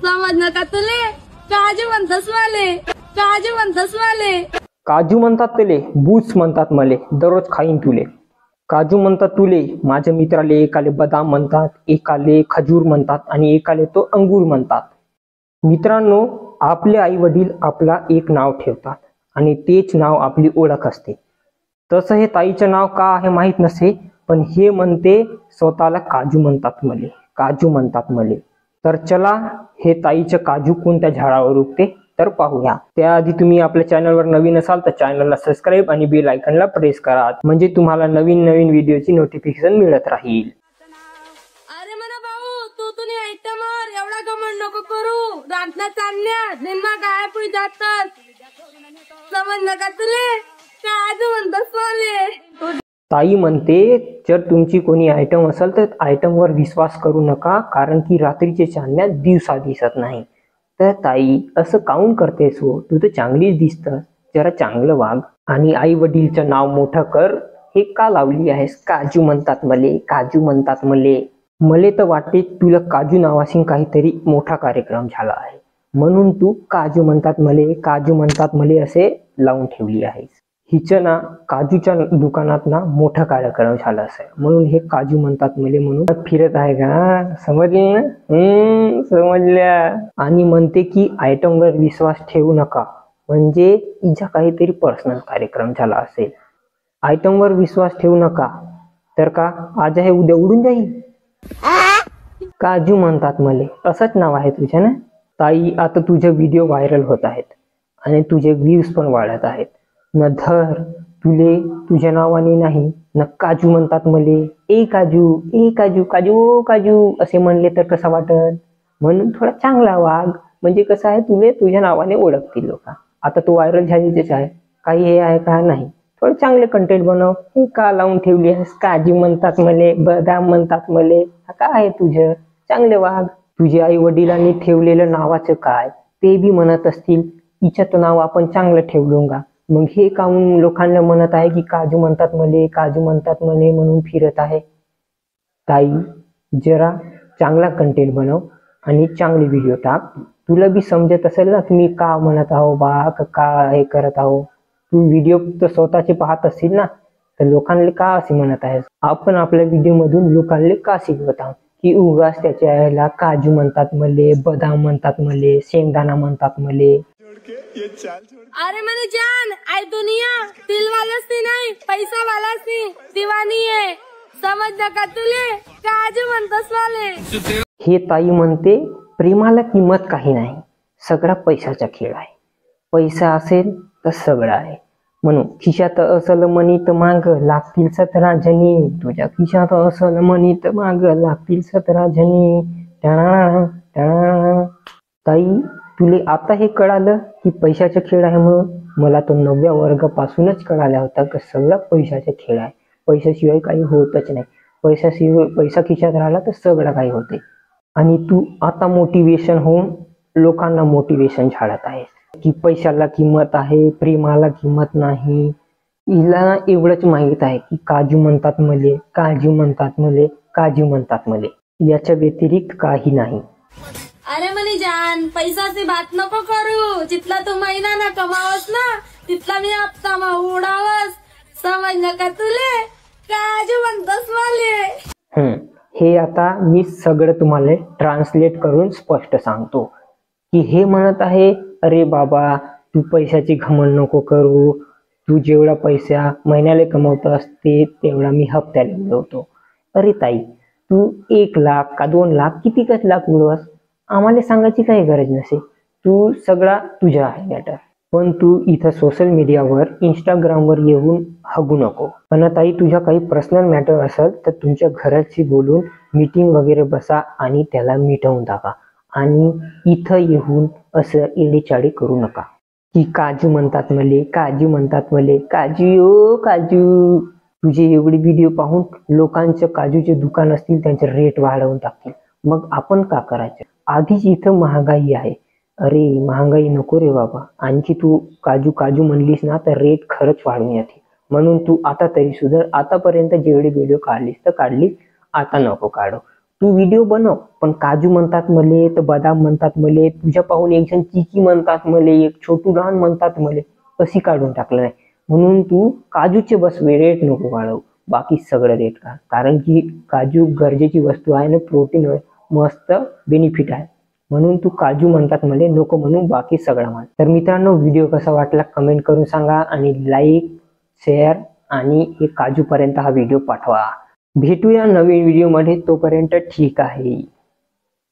समजलं का तुले? काजू म्हणतस वाले, काजू म्हणतस वाले. काजू म्हणतात तुले, बूच म्हणतात मले, दररोज खाईन तुले. काजू म्हणतात तुले, माझ्या मित्राले एकाले बदाम म्हणतात, एकाले खजूर म्हणतात आणि एकाले तो अंगूर म्हणतात. मित्रांनो, आपले आई वडील आपला एक नाव ठेवतात आणि तेच नाव आपली ओळख असते. तसं हे ताईचं नाव का आहे माहीत नसे, पण हे म्हणते स्वतःला काजू म्हणतात मले, काजू म्हणतात मले. तर चला, हे ताईचं काजू कोणत्या झाडावर उगते तर पाहूया. त्याआधी तुम्ही आपल्या चॅनलवर नवीन असाल तर चॅनलला सबस्क्राईब आणि बेल आयकॉनला प्रेस करा, म्हणजे तुम्हाला नवीन नवीन व्हिडिओची नोटिफिकेशन मिळत राहील. अरे म्हणा भाऊ, तू तुम्ही आयटमवर एवढा कमेंट नको करू. रातना चालल्या निम्मा काय पुढे जातात. समजलं का तुले? काजू म्हणतस वाले. ताई म्हणते, जर तुमची कोणी आयटम असेल तर आयटमवर विश्वास करू नका, कारण की रात्रीचे चांदण्या दिवसा दिसत नाही. तर ताई, असं काऊन करतेस हो? तू तर चांगलीच दिसतं, जरा चांगलं वाग आणि आई वडीलचं नाव मोठं कर. हे का लावली आहेस काजू म्हणतात मले, काजू म्हणतात मले? मले तर वाटते तुला काजू नावाशी काहीतरी मोठा कार्यक्रम झाला आहे, म्हणून तू काजू म्हणतात मले, काजू म्हणतात मले असे लावून ठेवली आहेस. हिचं ना काजूच्या दुकानात ना मोठा कार्यक्रम झाला असेल, म्हणून हे काजू म्हणतात मले म्हणून फिरत आहे का? समजले ना? समजल्या. आणि म्हणते की आयटमवर विश्वास ठेवू नका, म्हणजे हिचा काहीतरी पर्सनल कार्यक्रम झाला असेल. आयटमवर विश्वास ठेवू नका तर का आज आहे उद्या उडून जाईल. काजू म्हणतात मले असंच नाव आहे तुझ्या ना? ताई, आता तुझे व्हिडिओ व्हायरल होत आहेत आणि तुझे व्ह्यूज पण वाढत आहेत. न धर तुले तुझ्या नावाने नाही न काजू म्हणतात मले. ए काजू, ए काजू, काजू काजू असे म्हणले तर कसं वाटत? म्हणून थोडा चांगला वाग, म्हणजे कसं आहे तुले तुझ्या नावाने ओळखतील लोक. आता तू व्हायरल झालेच आहे, काही हे आहे का? नाही. थोडं चांगले कंटेंट बनव. हे का लावून ठेवली आहेस काजू म्हणतात मले, बदाम म्हणतात मले? काय आहे तुझं? चांगले वाग. तुझ्या आई वडिलांनी ठेवलेलं नावाचं काय ते बी म्हणत असतील, हिचं नाव आपण चांगलं ठेवलं का? मग हे काऊन लोकांना म्हणत आहे की काजू म्हणतात मले, काजू म्हणतात मले म्हणून फिरत आहे? ताई, जरा चांगला कंटेंट बनव आणि चांगले व्हिडिओ टाक. तुला बी समजत असेल ना तुम्ही का म्हणत आहो बा, का हे करत आहो. तू व्हिडिओ तर स्वतःचे पाहत असतील ना, तर लोकांना का असे म्हणत आहेस? आपण आपल्या व्हिडिओ मधून लोकांना का शिकवत आहोत की उगाच त्याच्या याला काजू म्हणतात मले, बदाम म्हणतात मले, शेंगदाणा म्हणतात मले. अरे मैंने जान, आई दुनिया दिल वालाच ती नाही, पैसा वालाच ती दिवानी आहे. समजलं का तुले? काजू म्हणतस वाले. हे ताई म्हणते प्रेमाला किंमत काही नाही, सगळा पैशाचा खेळ आहे. पैसा असेल तर सगळं आहे. म्हणून खिशात असल मनी तर माग लागतील 17 जणी. तुझ्या खिशात असल मनी तर माग लागतील 17 जणी. ताई, तुले आता हे कळालं की पैशाचा खेळ आहे म्हणून? मला तो 9व्या वर्गापासूनच कळाला होता की सगळा पैशाचा खेळ आहे. पैशाशिवाय काही होतच नाही. पैसा खिशात राहिला तर सगळं काही होते. आणि तू आता मोटिवेशन होऊन लोकांना मोटिवेशन झाडत आहेस की पैशाला किंमत आहे, प्रेमाला किंमत नाही. हिला एवढंच माहित आहे की काजू म्हणतात मले, काजू म्हणतात मले, काजू म्हणतात मले, याच्या व्यतिरिक्त काही नाही. अरे मनी जान, पैसाची बात नको करू. जितला तू महिना ना कमावस ना, तिथला मी हप्ता मा उडावस. समजलं का तुले? काजू म्हणतस वाले. हे आता मी सगळं तुम्हाला ट्रान्सलेट करून स्पष्ट सांगतो की हे म्हणत आहे, अरे बाबा तू पैशाची घमंड नको करू. तू जेवढा पैसा महिन्याला कमवत असते तेवढा मी हप्त्याला मिळवतो. अरे ताई, तू 1 लाख का 2 लाख कितीकच लाख मिळवस, आम्हाला सांगायची काही गरज नसे. तू सगळा तुझा आहे मॅटर. पण तू इथं सोशल मीडियावर इंस्टाग्रामवर येऊन हगू नको. पण ताई, तुझ्या काही पर्सनल मॅटर असेल तर तुमच्या घराची बोलून मीटिंग वगैरे बसा आणि त्याला मिटवून टाका. आणि इथं येऊन असं एडीचाडी करू नका की काजू म्हणतात मले, काजू म्हणतात मले, काजू ओ काजू. तुझे एवढे व्हिडिओ पाहून लोकांचं काजूचे दुकान असतील त्यांचे रेट वाढवून टाकतील. मग आपण का करायचं? आधीच इथं महागाई आहे. अरे महागाई नको रे बाबा. आणखी तू काजू काजू म्हणलीस ना तर रेट खरंच वाढून येते. म्हणून तू आता तरी सुधार. आतापर्यंत जेवढे व्हिडिओ काढलीस तर काढलीस, आता नको काढू. तू व्हिडिओ बनव, पण काजू म्हणतात मले, तर बदाम म्हणतात मले, तुझ्या पाहून एक जण चिकी म्हणतात मले, एक छोटू लहान म्हणतात मले, अशी काढून टाकलं नाही. म्हणून तू काजूचे बस रेट नको काढू, बाकी सगळं रेट काढ. कारण की काजू गरजेची वस्तू आहे ना, प्रोटीन मस्त बेनिफिट आहे. म्हणून तू काजू म्हणतात मले नको म्हणून बाकी सगळा मान. तर मित्रांनो, व्हिडिओ कसा वाटला कमेंट करून सांगा आणि लाईक शेअर आणि हे काजू पर्यंत हा व्हिडिओ पाठवा. भेटूया नवीन व्हिडिओ मध्ये, तोपर्यंत ठीक आहे.